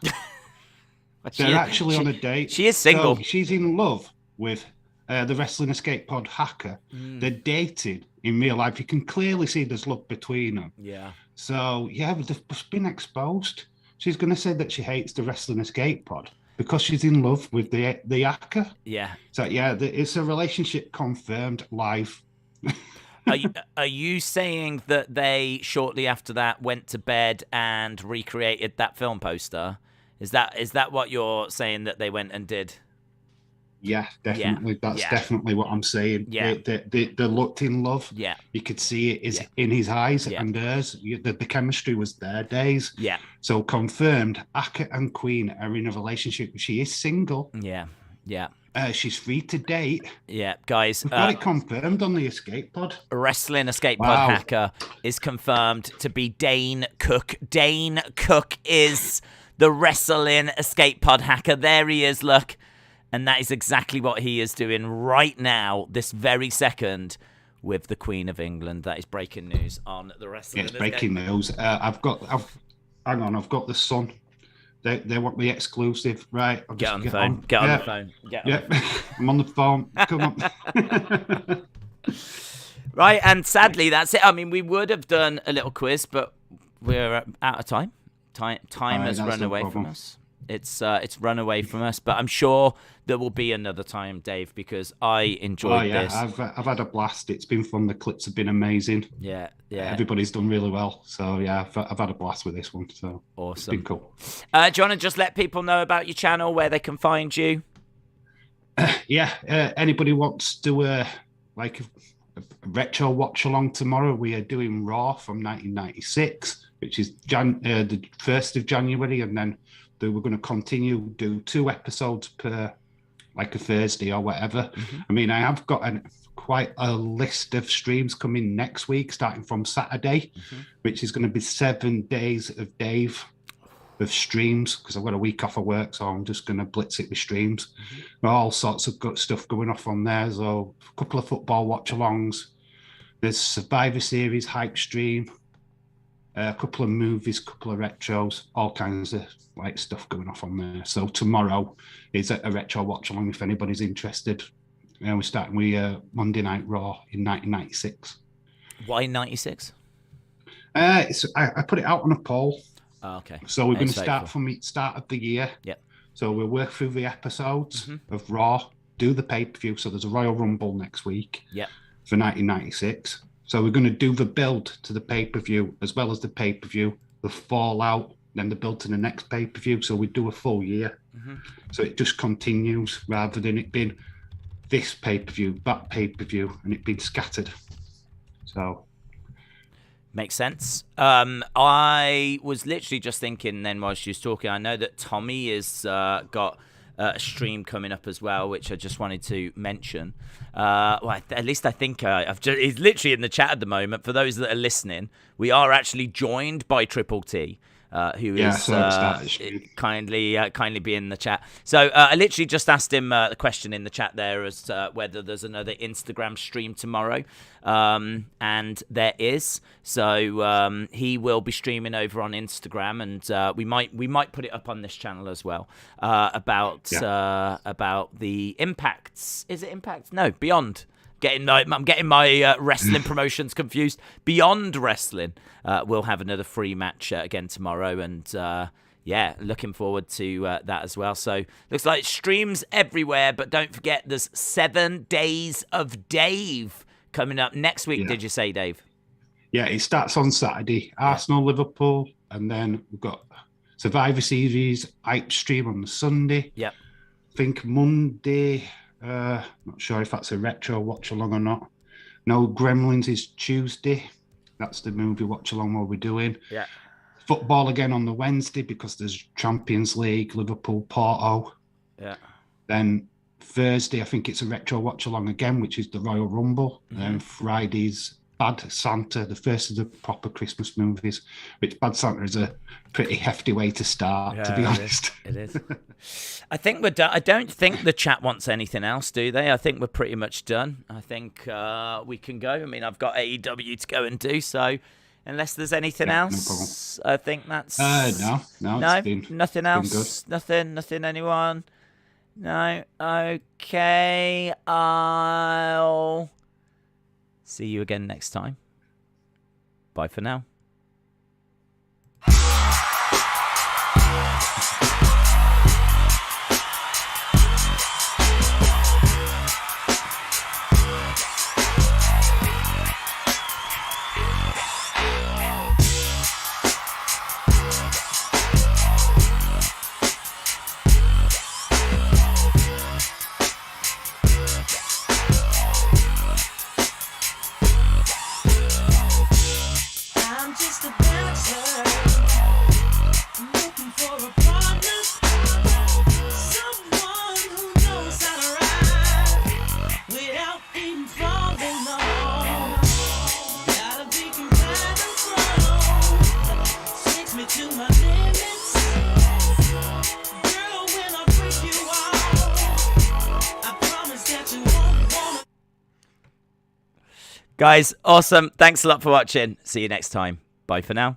They're actually on a date. She is single. So she's in love with the Wrestling Escape Pod hacker. They're dating in real life. You can clearly see there's love between them. Yeah. So, yeah, they've been exposed. She's going to say that she hates the Wrestling Escape Pod because she's in love with the hacker. Yeah. So, yeah, it's a relationship confirmed live. Are you saying that they, shortly after that, went to bed and recreated that film poster? Is that what you're saying that they went and did? Yeah, definitely. That's definitely what I'm saying. Yeah. They looked in love. Yeah. You could see it in his eyes and hers. The chemistry was there, Days. Yeah. So confirmed, Aka and Queen are in a relationship. She is single. Yeah. Yeah. She's free to date. Yeah, guys. We've got it confirmed on the Escape Pod. Wrestling Escape Pod hacker is confirmed to be Dane Cook. Dane Cook is the Wrestling Escape Pod hacker. There he is, look. And that is exactly what he is doing right now, this very second, with the Queen of England. That is breaking news on the Wrestling Escape Pod. Yeah, it's breaking news. I've got the Sun. They want the exclusive, right? Get on the phone. Get on the phone. I'm on the phone. Come on. Right, and sadly, that's it. I mean, we would have done a little quiz, but we're out of time. Time has run away from us. It's run away from us, but I'm sure there will be another time, Dave, because I enjoyed this. I've had a blast. It's been fun. The clips have been amazing. Yeah. Everybody's done really well. So yeah, I've had a blast with this one. So awesome. It's been cool. Do you want to just let people know about your channel, where they can find you? Anybody wants to like a retro watch along tomorrow? We are doing Raw from 1996, which is the 1st of January, and then we're going to continue do 2 episodes per, like a Thursday or whatever. I mean, I have got quite a list of streams coming next week, starting from Saturday, which is going to be 7 days of Dave of streams, because I've got a week off of work, so I'm just going to blitz it with streams. All sorts of good stuff going off on there. So a couple of football watch-alongs. There's Survivor Series hype stream, a couple of movies, a couple of retros, all kinds of like stuff going off on there. So tomorrow is a retro watch-along if anybody's interested. We're starting with Monday Night Raw in 1996. Why 96? I put it out on a poll. Oh, okay. So we're going to start from the start of the year. Yep. So we'll work through the episodes of Raw, do the pay-per-view. So there's a Royal Rumble next week for 1996. So we're going to do the build to the pay-per-view as well as the pay-per-view, the fallout, then the build to the next pay-per-view. So we do a full year. So it just continues rather than it being this pay-per-view, that pay-per-view, and it being scattered. So... Makes sense. I was literally just thinking then while she was talking, I know that Tommy has got a stream coming up as well, which I just wanted to mention. Well, at least I think he's literally in the chat at the moment. For those that are listening, we are actually joined by Triple T. Who is kindly be in the chat. So I literally just asked him the question in the chat there as to whether there's another Instagram stream tomorrow, and there is. So he will be streaming over on Instagram, and we might put it up on this channel as well about the Impacts. Is it Impact? No, Beyond. I'm getting my wrestling promotions confused. Beyond Wrestling, we'll have another free match again tomorrow, and looking forward to that as well. So looks like streams everywhere, but don't forget there's 7 days of Dave coming up next week. Did you say, Dave? Yeah, it starts on Saturday. Arsenal, Liverpool, and then we've got Survivor Series hype stream on the Sunday. Yep. I think Monday. Not sure if that's a retro watch along or not. No, Gremlins is Tuesday. That's the movie watch along what we're doing. Yeah. Football again on the Wednesday because there's Champions League, Liverpool, Porto. Yeah. Then Thursday, I think it's a retro watch along again, which is the Royal Rumble. And then Friday's Bad Santa, the first of the proper Christmas movies, which Bad Santa is a pretty hefty way to start, to be honest. It is. I think we're done. I don't think the chat wants anything else, do they? I think we're pretty much done. I think we can go. I mean, I've got AEW to go and do, so unless there's anything else, I think that's... No, nothing else? Nothing, anyone? No? Okay, I'll... see you again next time. Bye for now. Guys, awesome. Thanks a lot for watching. See you next time. Bye for now.